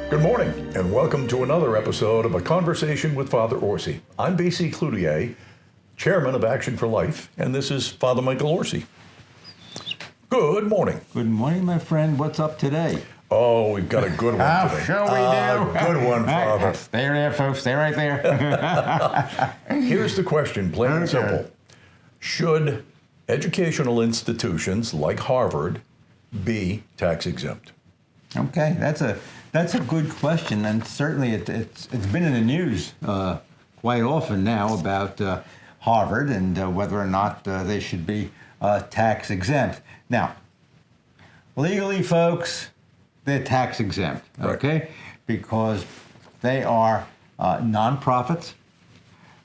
Good morning, and welcome to another episode of A Conversation with Father Orsi. I'm BC Cloutier, Chairman of Action for Life, and this is Father Michael Orsi. Good morning. Good morning, my friend. What's up today? Oh, we've got a good one today. Shall we do? Good one, Father. Stay there, folks. Stay right there. Here's the question, plain and simple. Should educational institutions like Harvard be tax exempt? Okay, that's a good question, and certainly it's been in the news quite often now about Harvard and whether or not they should be tax exempt. Now, legally, folks, they're tax exempt, okay? Right. Because they are nonprofits.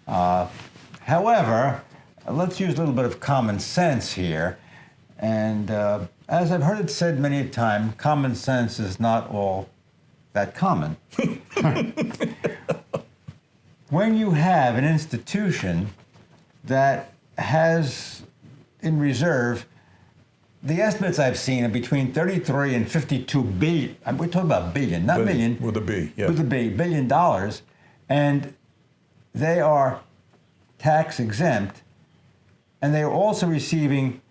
However, let's use a little bit of common sense here. And as I've heard it said many a time, common sense is not all that common. When you have an institution that has in reserve, the estimates I've seen are between 33 and 52 billion. We're talking about billion, not million. With a B, yeah. With a B, $1 billion. And they are tax exempt. And they are also receiving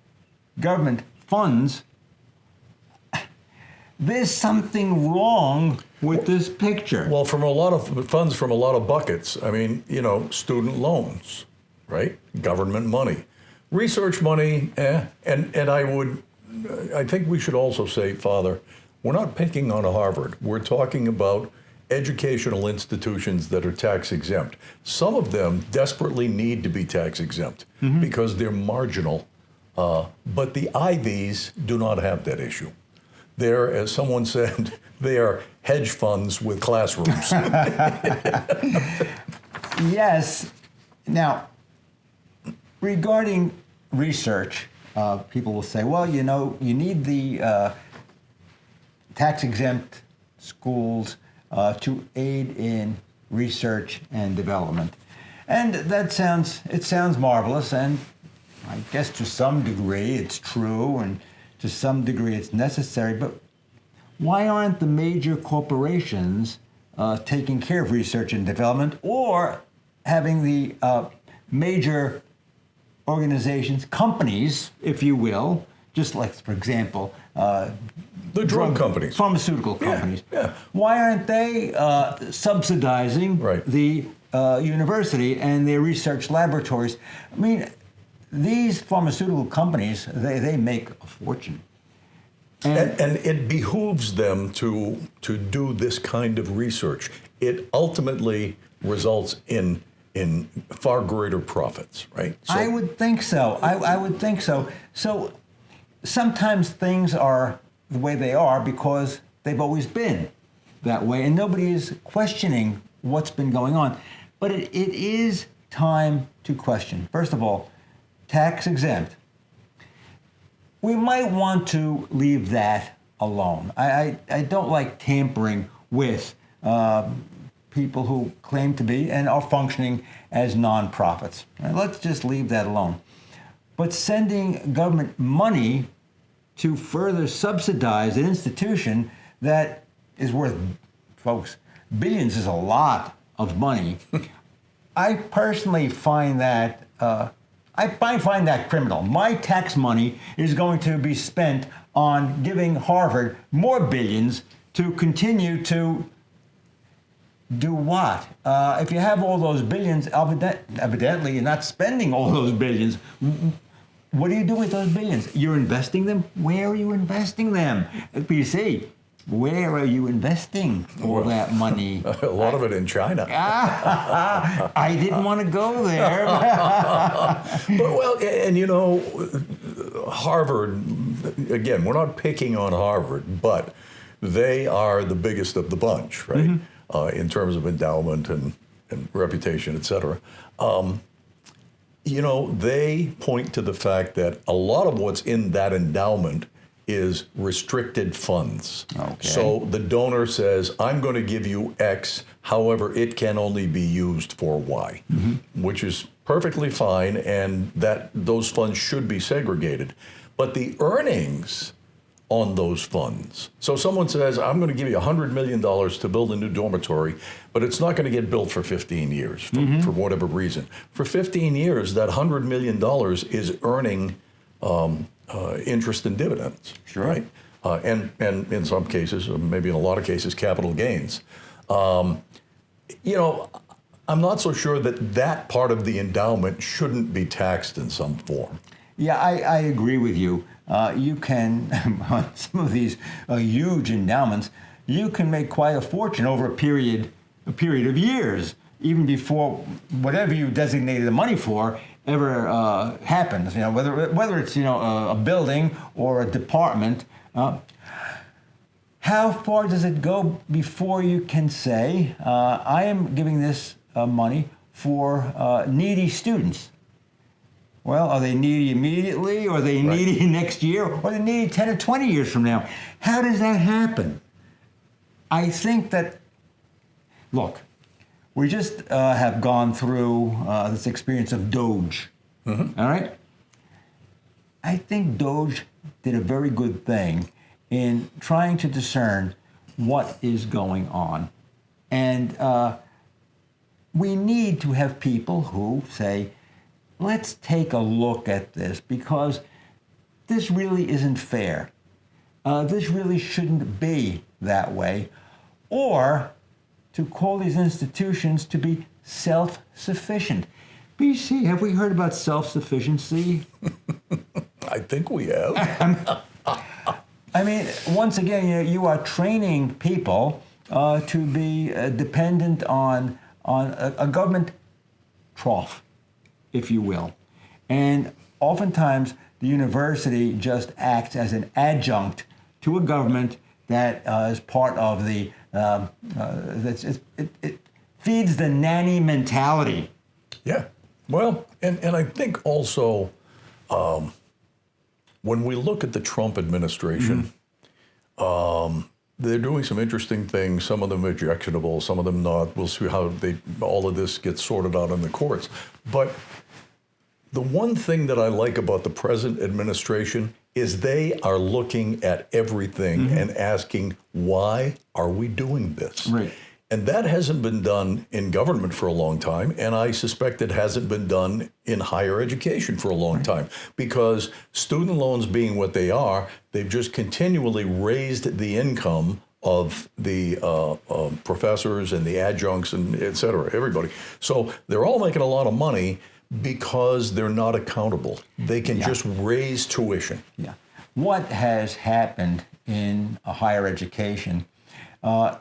government funds. There's something wrong with this picture. Well, from a lot of funds from a lot of buckets. I mean, student loans, right? Government money. Research money, and I think we should also say, Father, we're not picking on Harvard. We're talking about educational institutions that are tax exempt. Some of them desperately need to be tax exempt because they're marginal, but the Ivies do not have that issue. They're, as someone said, they are hedge funds with classrooms. Yes. Now, regarding research, people will say, well, you need the tax-exempt schools to aid in research and development. And it sounds marvelous, and I guess to some degree it's true, and to some degree it's necessary, but why aren't the major corporations taking care of research and development, or having the major organizations, companies, if you will, just like, for example, the drug companies, pharmaceutical companies. Yeah. Why aren't they subsidizing the university and their research laboratories? I mean, these pharmaceutical companies, they make a fortune. And it behooves them to do this kind of research. It ultimately results in far greater profits, right? So, I would think so. I would think so. So sometimes things are the way they are because they've always been that way, and nobody is questioning what's been going on. But it is time to question. First of all, tax exempt. We might want to leave that alone. I don't like tampering with people who claim to be and are functioning as nonprofits. Let's just leave that alone. But sending government money to further subsidize an institution that is worth, folks, billions is a lot of money. I personally find that find that criminal. My tax money is going to be spent on giving Harvard more billions to continue to do what? If you have all those billions, evidently you're not spending all those billions. What do you do with those billions? You're investing them? Where are you investing them? BC, where are you investing all that money? A lot of it in China. I didn't want to go there. Harvard, again, we're not picking on Harvard, but they are the biggest of the bunch, right? In terms of endowment and reputation, et cetera. They point to the fact that a lot of what's in that endowment is restricted funds. Okay. So the donor says, I'm going to give you X, however, it can only be used for Y, which is perfectly fine, and that those funds should be segregated. But the earnings on those funds. So someone says, I'm going to give you $100 million to build a new dormitory, but it's not going to get built for 15 years for whatever reason. For 15 years, that $100 million is earning interest and dividends, Sure. right? And in some cases, or maybe in a lot of cases, capital gains. You know, I'm not so sure that that part of the endowment shouldn't be taxed in some form. Yeah, I agree with you. You can, on some of these huge endowments, you can make quite a fortune over a period of years, even before whatever you designated the money for ever happens. You know, whether it's a building or a department. How far does it go before you can say, I am giving this money for needy students? Well, are they needy immediately, or are they needy next year, or are they needy 10 or 20 years from now? How does that happen? I think that, look, we just have gone through this experience of Doge, all right? I think Doge did a very good thing in trying to discern what is going on. And we need to have people who say, let's take a look at this, because this really isn't fair. This really shouldn't be that way. Or to call these institutions to be self-sufficient. BC, have we heard about self-sufficiency? I think we have. I mean, once again, you are training people to be dependent on a government trough, if you will. And oftentimes, the university just acts as an adjunct to a government that is part of the, it feeds the nanny mentality. Yeah. Well, and I think also when we look at the Trump administration, they're doing some interesting things. Some of them objectionable, some of them not. We'll see how all of this gets sorted out in the courts. But the one thing that I like about the present administration is they are looking at everything and asking, why are we doing this? Right. And that hasn't been done in government for a long time, and I suspect it hasn't been done in higher education for a long time, because student loans being what they are, they've just continually raised the income of the professors and the adjuncts and et cetera, everybody. So they're all making a lot of money because they're not accountable. They can just raise tuition. Yeah. What has happened in higher education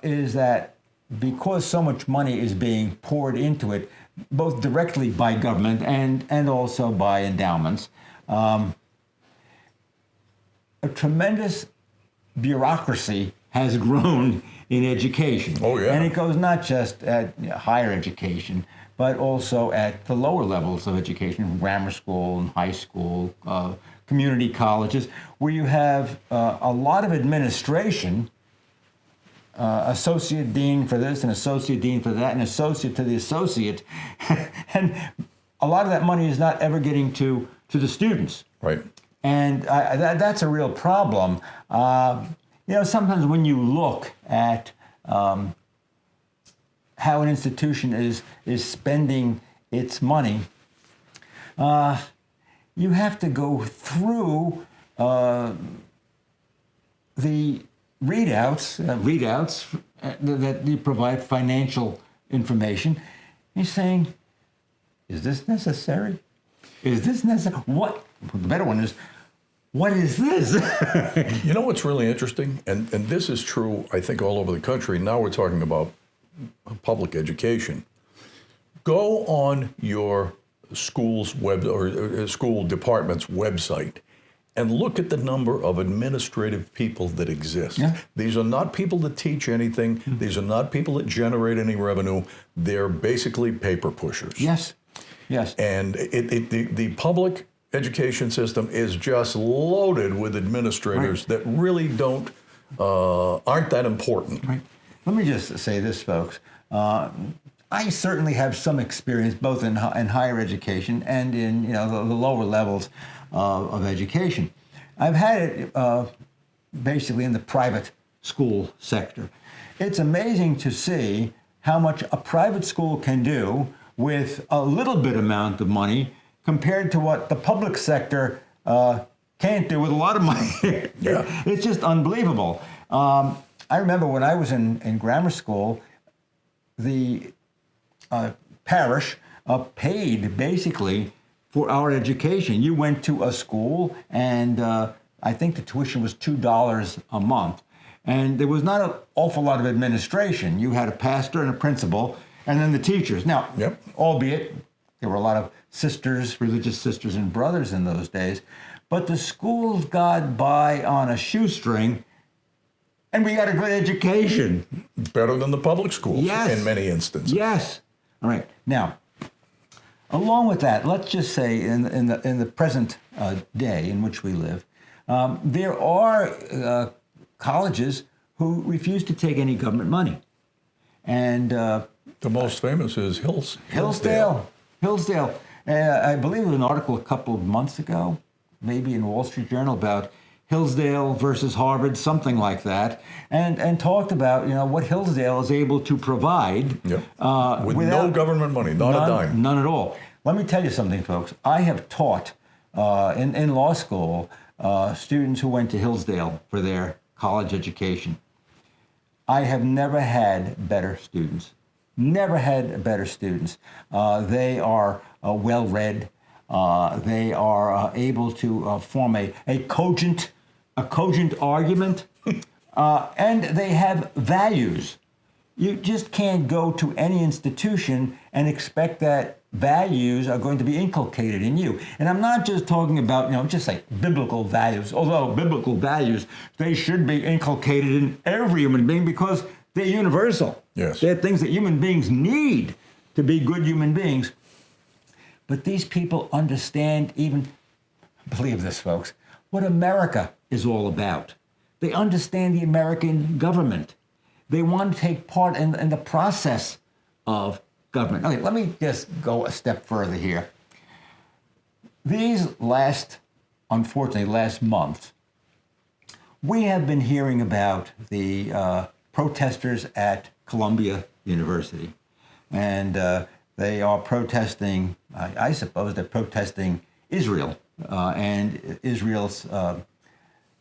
is that because so much money is being poured into it, both directly by government and also by endowments, a tremendous bureaucracy has grown in education. Oh, yeah. And it goes not just at higher education, but also at the lower levels of education, grammar school and high school, community colleges, where you have a lot of administration, associate dean for this, and associate dean for that, and associate to the associate. And a lot of that money is not ever getting to the students. Right. And that's a real problem. Sometimes when you look at how an institution is spending its money, you have to go through the readouts that you provide financial information. You're saying, is this necessary? Is this necessary? What? The better one is, what is this? You know what's really interesting? And this is true, I think, all over the country. Now we're talking about public education. Go on your school's web or school department's website and look at the number of administrative people that exist. Yeah. These are not people that teach anything. Mm-hmm. These are not people that generate any revenue. They're basically paper pushers. Yes. And the public education system is just loaded with administrators that really aren't that important. Right. Let me just say this, folks. I certainly have some experience both in higher education and in the lower levels of education. I've had it basically in the private school sector. It's amazing to see how much a private school can do with a little bit amount of money compared to what the public sector can't do with a lot of money. Yeah. It's just unbelievable. I remember when I was in grammar school, the parish paid basically for our education. You went to a school, and I think the tuition was $2 a month. And there was not an awful lot of administration. You had a pastor and a principal, and then the teachers. Now, albeit there were a lot of sisters, religious sisters and brothers in those days, but the schools got by on a shoestring, and we got a good education. Better than the public schools in many instances. Yes. All right. Now, along with that, let's just say in the present day in which we live, there are colleges who refuse to take any government money. And the most famous is Hillsdale. I believe there was an article a couple of months ago, maybe in Wall Street Journal, about Hillsdale versus Harvard, something like that, and talked about what Hillsdale is able to provide with no government money, not a dime. None at all. Let me tell you something, folks. I have taught in law school students who went to Hillsdale for their college education. I have never had better students. Never had better students. They are well-read. They are able to form a cogent argument, and they have values. You just can't go to any institution and expect that values are going to be inculcated in you. And I'm not just talking about, just like biblical values, although biblical values, they should be inculcated in every human being because they're universal. Yes. They're things that human beings need to be good human beings. But these people understand even, believe this, folks, what America is all about. They understand the American government. They want to take part in the process of government. Okay, let me just go a step further here. These last month, we have been hearing about the protesters at Columbia University. And they are protesting, I suppose they're protesting Israel and Israel's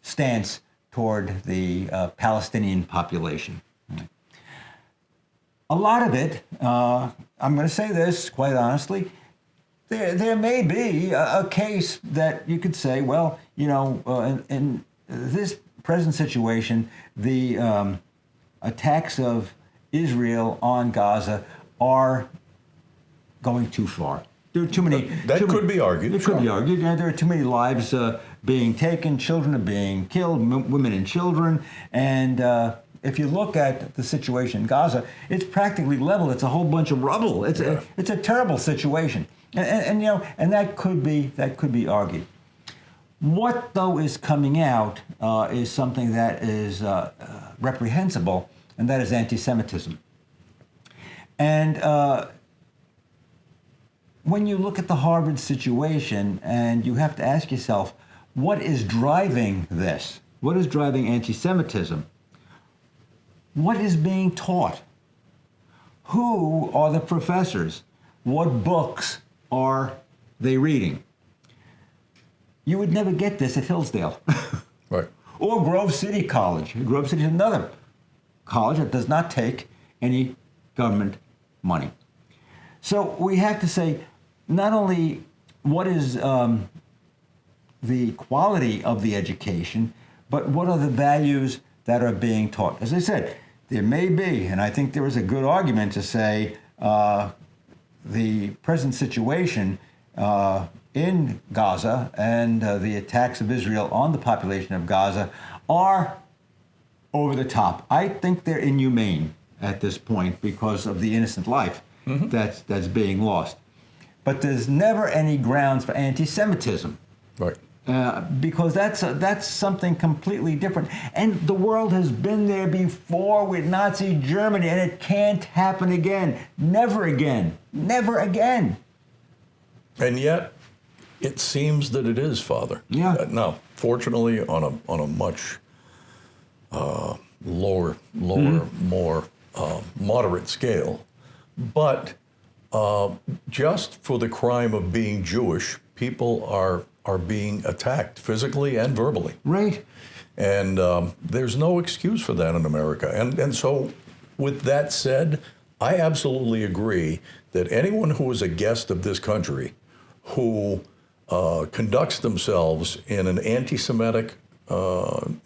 stance toward the Palestinian population. A lot of it, I'm going to say this quite honestly, there may be a case that you could say, well, in this present situation, the attacks of Israel on Gaza are going too far. There are too many. That could be argued. It could be argued. There are too many lives being taken. Children are being killed. Women and children. And if you look at the situation in Gaza, it's practically level. It's a whole bunch of rubble. It's a terrible situation. And that could be argued. What though is coming out is something that is reprehensible, and that is anti-Semitism. And when you look at the Harvard situation, and you have to ask yourself, what is driving this? What is driving anti-Semitism? What is being taught? Who are the professors? What books are they reading? You would never get this at Hillsdale. Right. Or Grove City College. Grove City is another college that does not take any government money. So we have to say, not only what is the quality of the education, but what are the values that are being taught. As I said, there may be, and I think there is a good argument to say, the present situation in Gaza and the attacks of Israel on the population of Gaza are over the top. I think they're inhumane at this point because of the innocent life that's being lost. But there's never any grounds for anti-Semitism. Right. Because that's something completely different. And the world has been there before with Nazi Germany, and it can't happen again. Never again. Never again. And yet, it seems that it is, Father. Yeah. Now, fortunately, on a much lower, more moderate scale. But just for the crime of being Jewish, people are being attacked physically and verbally. Right. And there's no excuse for that in America. And so, with that said, I absolutely agree that anyone who is a guest of this country who conducts themselves in an anti-Semitic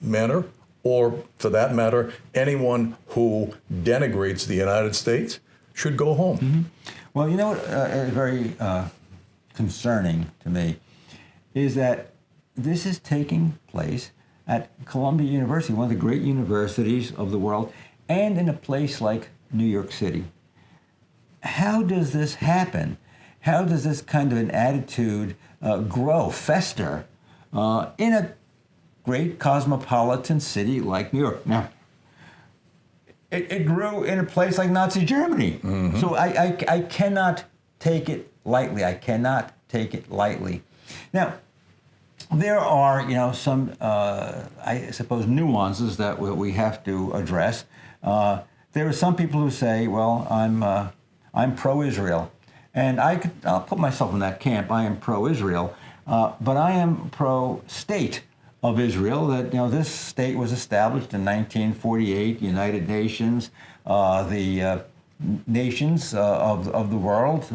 manner, or for that matter, anyone who denigrates the United States, should go home. Mm-hmm. Well, you know what is very concerning to me is that this is taking place at Columbia University, one of the great universities of the world, and in a place like New York City. How does this happen? How does this kind of an attitude grow, fester in a great cosmopolitan city like New York? Now, it grew in a place like Nazi Germany. Mm-hmm. So I cannot take it lightly. I cannot take it lightly. Now, there are, some, I suppose, nuances that we have to address. There are some people who say, well, I'm pro-Israel. And I'll put myself in that camp. I am pro-Israel. But I am pro-state of Israel, that this state was established in 1948, United Nations, the nations of the world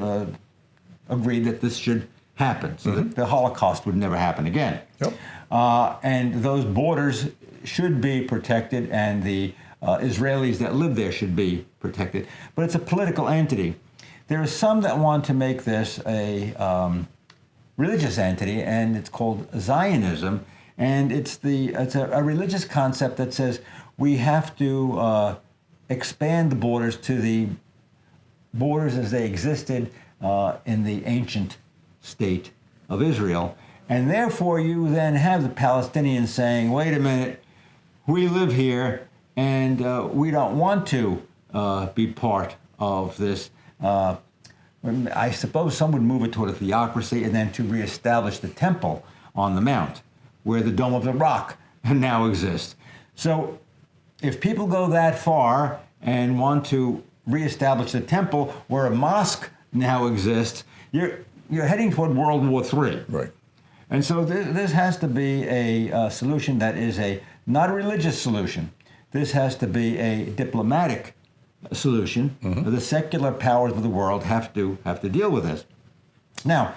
agreed that this should happen, so that the Holocaust would never happen again. Yep. And those borders should be protected, and the Israelis that live there should be protected. But it's a political entity. There are some that want to make this a religious entity, and it's called Zionism. And it's a religious concept that says we have to expand the borders to the borders as they existed in the ancient state of Israel. And therefore, you then have the Palestinians saying, wait a minute, we live here, and we don't want to be part of this. I suppose some would move it toward a theocracy, and then to reestablish the temple on the mount, where the Dome of the Rock now exists. So if people go that far and want to reestablish the temple where a mosque now exists, you're heading toward World War III. Right. And so this has to be a solution that is not a religious solution. This has to be a diplomatic solution. Mm-hmm. The secular powers of the world have to deal with this. Now,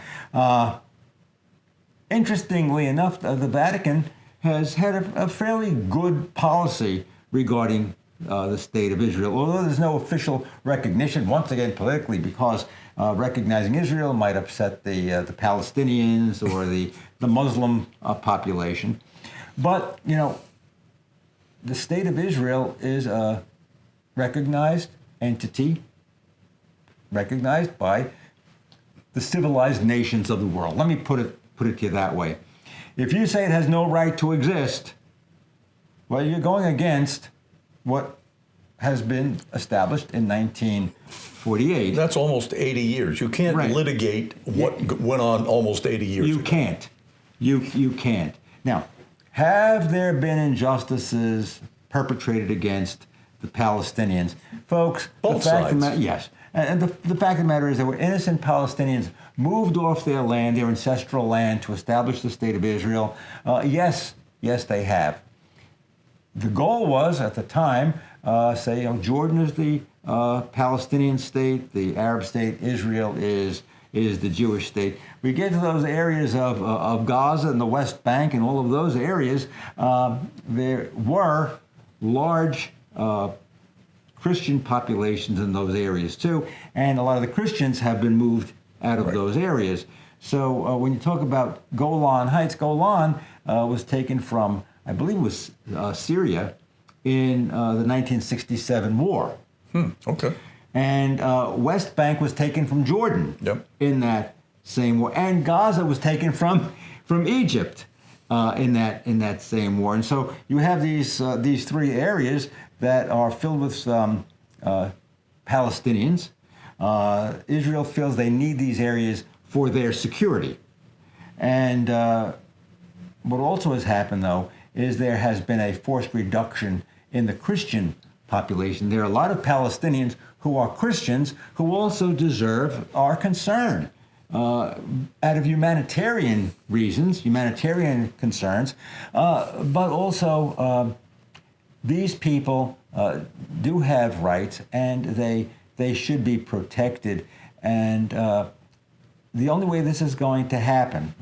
interestingly enough, the Vatican has had a fairly good policy regarding the state of Israel, although there's no official recognition, once again politically, because recognizing Israel might upset the Palestinians or the Muslim population. But, the state of Israel is a recognized entity, recognized by the civilized nations of the world. Let me put it to you that way. If you say it has no right to exist, well, you're going against what has been established in 1948. That's almost 80 years. You can't litigate what went on almost 80 years ago. You can't. You can't. Now, have there been injustices perpetrated against the Palestinians? Folks, both sides. Yes. And the fact of the matter is there were innocent Palestinians moved off their land, their ancestral land, to establish the state of Israel. Yes, they have. The goal was, at the time, Jordan is the Palestinian state, the Arab state, Israel is the Jewish state. We get to those areas of Gaza and the West Bank and all of those areas, there were large Christian populations in those areas too, and a lot of the Christians have been moved out of those areas. So when you talk about Golan Heights, Golan was taken from, I believe it was Syria in the 1967 war. Okay. And West Bank was taken from Jordan in that same war. And Gaza was taken from Egypt in that same war. And so you have these three areas that are filled with Palestinians. Israel feels they need these areas for their security. And what also has happened, though, is there has been a forced reduction in the Christian population. There are a lot of Palestinians who are Christians who also deserve our concern out of humanitarian reasons, humanitarian concerns, but also these people do have rights, and they should be protected. And the only way this is going to happen,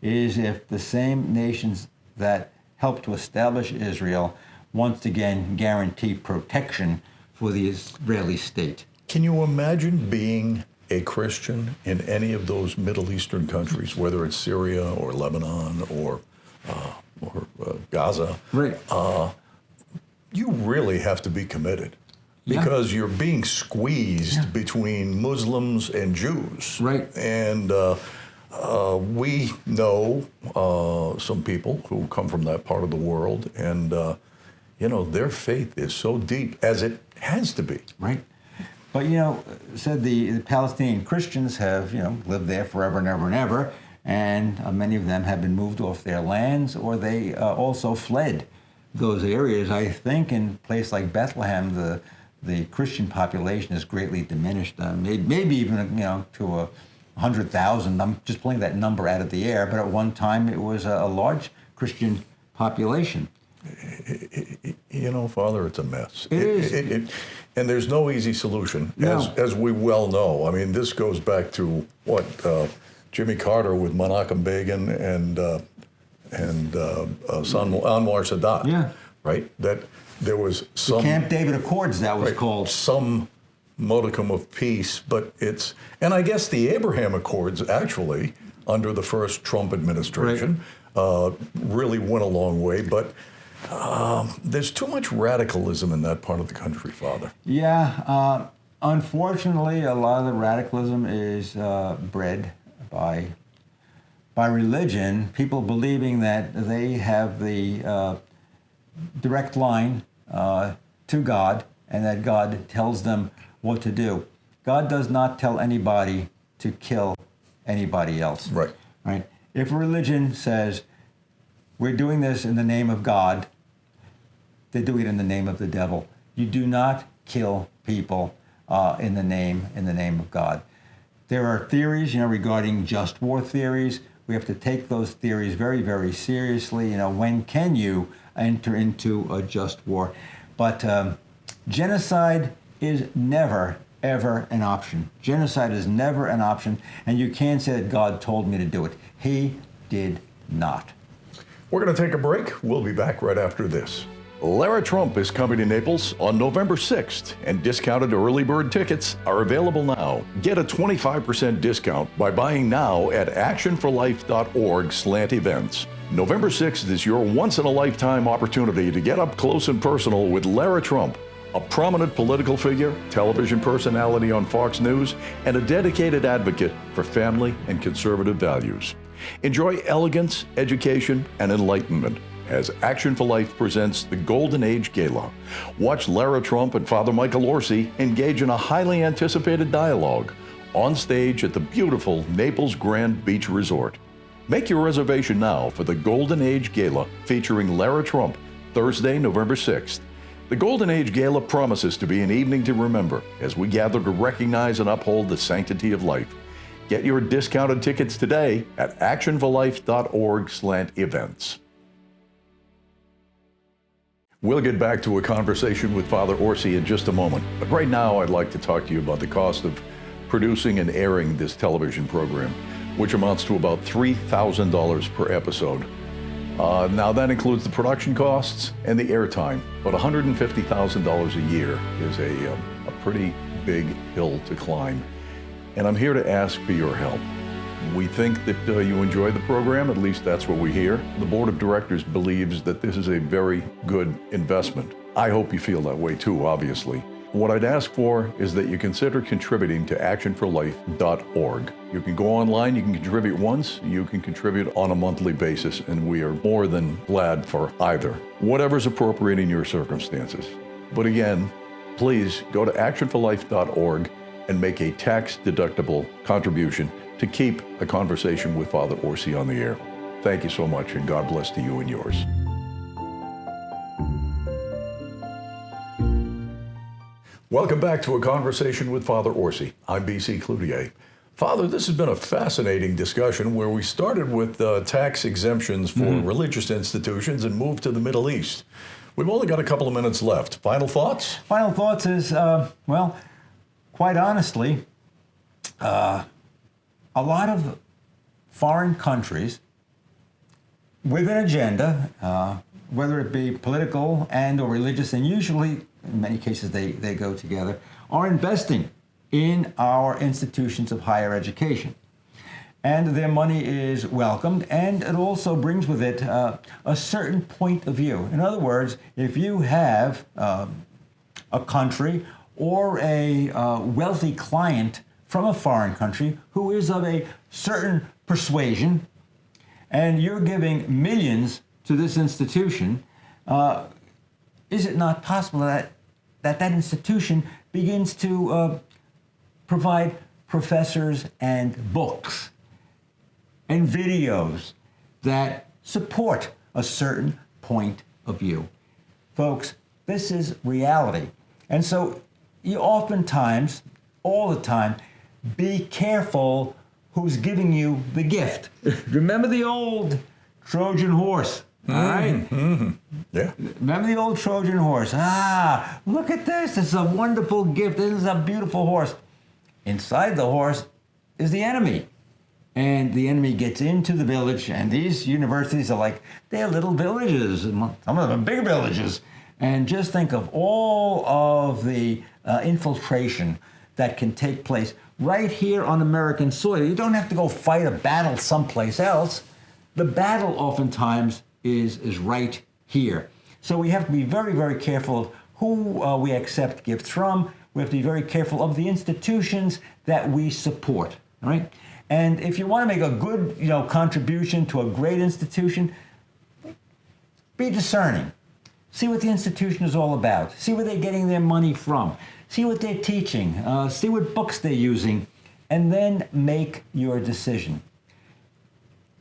is if the same nations that helped to establish Israel once again guarantee protection for the Israeli state. Can you imagine being a Christian in any of those Middle Eastern countries, whether it's Syria or Lebanon or Gaza? Right. You really have to be committed, because you're being squeezed between Muslims and Jews. Right. And we know some people who come from that part of the world, and their faith is so deep, as it has to be. Right. But said the Palestinian Christians have lived there forever and ever and ever, and many of them have been moved off their lands, or they also fled those areas. I think in a place like Bethlehem, the Christian population is greatly diminished, maybe even to 100,000. I'm just pulling that number out of the air, but at one time it was a large Christian population. Father, it's a mess. It is. And there's no easy solution, as we well know. I mean, this goes back to Jimmy Carter with Menachem Begin and Anwar Sadat. Yeah. Right? That there was some... The Camp David Accords, that was called. Some modicum of peace, but it's... And I guess the Abraham Accords, actually, under the first Trump administration, really went a long way, but there's too much radicalism in that part of the country, Father. Yeah. Unfortunately, a lot of the radicalism is bred by religion, people believing that they have the direct line to God, and that God tells them what to do. God does not tell anybody to kill anybody else. Right. Right. If a religion says, we're doing this in the name of God, they do it in the name of the devil. You do not kill people in the name of God. There are theories, regarding just war theories. We have to take those theories very, very seriously. When can you enter into a just war? But genocide is never, ever an option. Genocide is never an option, and you can't say that God told me to do it. He did not. We're going to take a break. We'll be back right after this. Lara Trump is coming to Naples on November 6th, and discounted early bird tickets are available now. Get a 25% discount by buying now at actionforlife.org/events. November 6th is your once-in-a-lifetime opportunity to get up close and personal with Lara Trump, a prominent political figure, television personality on Fox News, and a dedicated advocate for family and conservative values. Enjoy elegance, education, and enlightenment as Action for Life presents the Golden Age Gala. Watch Lara Trump and Father Michael Orsi engage in a highly anticipated dialogue on stage at the beautiful Naples Grand Beach Resort. Make your reservation now for the Golden Age Gala featuring Lara Trump, Thursday, November 6th. The Golden Age Gala promises to be an evening to remember as we gather to recognize and uphold the sanctity of life. Get your discounted tickets today at actionforlife.org/events. We'll get back to a conversation with Father Orsi in just a moment. But right now, I'd like to talk to you about the cost of producing and airing this television program, which amounts to about $3,000 per episode. Now, that includes the production costs and the airtime, but $150,000 a year is a pretty big hill to climb. And I'm here to ask for your help. We think that you enjoy the program, at least that's what we hear. The board of directors believes that this is a very good investment. I hope you feel that way too, obviously. What I'd ask for is that you consider contributing to actionforlife.org. You can go online, you can contribute once, you can contribute on a monthly basis, and we are more than glad for either. Whatever's appropriate in your circumstances. But again, please go to actionforlife.org and make a tax-deductible contribution to keep a conversation with Father Orsi on the air. Thank you so much, and God bless to you and yours. Welcome back to A Conversation with Father Orsi. I'm BC Cloutier. Father, this has been a fascinating discussion where we started with tax exemptions for religious institutions and moved to the Middle East. We've only got a couple of minutes left. Final thoughts? Final thoughts is, well, quite honestly, a lot of foreign countries with an agenda, whether it be political and or religious, and usually, in many cases, they go together, are investing in our institutions of higher education. And their money is welcomed, and it also brings with it a certain point of view. In other words, if you have a country or a wealthy client from a foreign country who is of a certain persuasion, and you're giving millions to this institution, is it not possible that institution begins to provide professors and books and videos that support a certain point of view? Folks, this is reality. And so you oftentimes, all the time, be careful who's giving you the gift. Remember the old Trojan horse, all right? Yeah. Remember the old Trojan horse? Ah, look at this. This is a wonderful gift. This is a beautiful horse. Inside the horse is the enemy. And the enemy gets into the village, and these universities are like, they're little villages. Some of them are big villages. And just think of all of the infiltration that can take place right here on American soil. You don't have to go fight a battle someplace else. The battle oftentimes is right here. So we have to be very, very careful of who we accept gifts from. We have to be very careful of the institutions that we support, all right? And if you want to make a good, contribution to a great institution, be discerning. See what the institution is all about. See where they're getting their money from. See what they're teaching. See what books they're using. And then make your decision.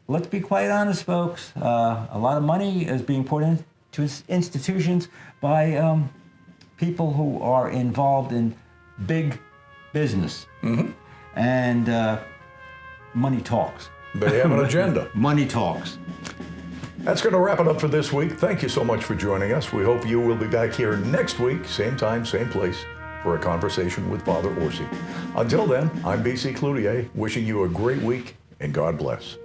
Let's be quite honest, folks. A lot of money is being poured into institutions by people who are involved in big business. And money talks. They have an agenda. Money talks. That's going to wrap it up for this week. Thank you so much for joining us. We hope you will be back here next week, same time, same place, for A Conversation with Father Orsi. Until then, I'm BC Cloutier, wishing you a great week, and God bless.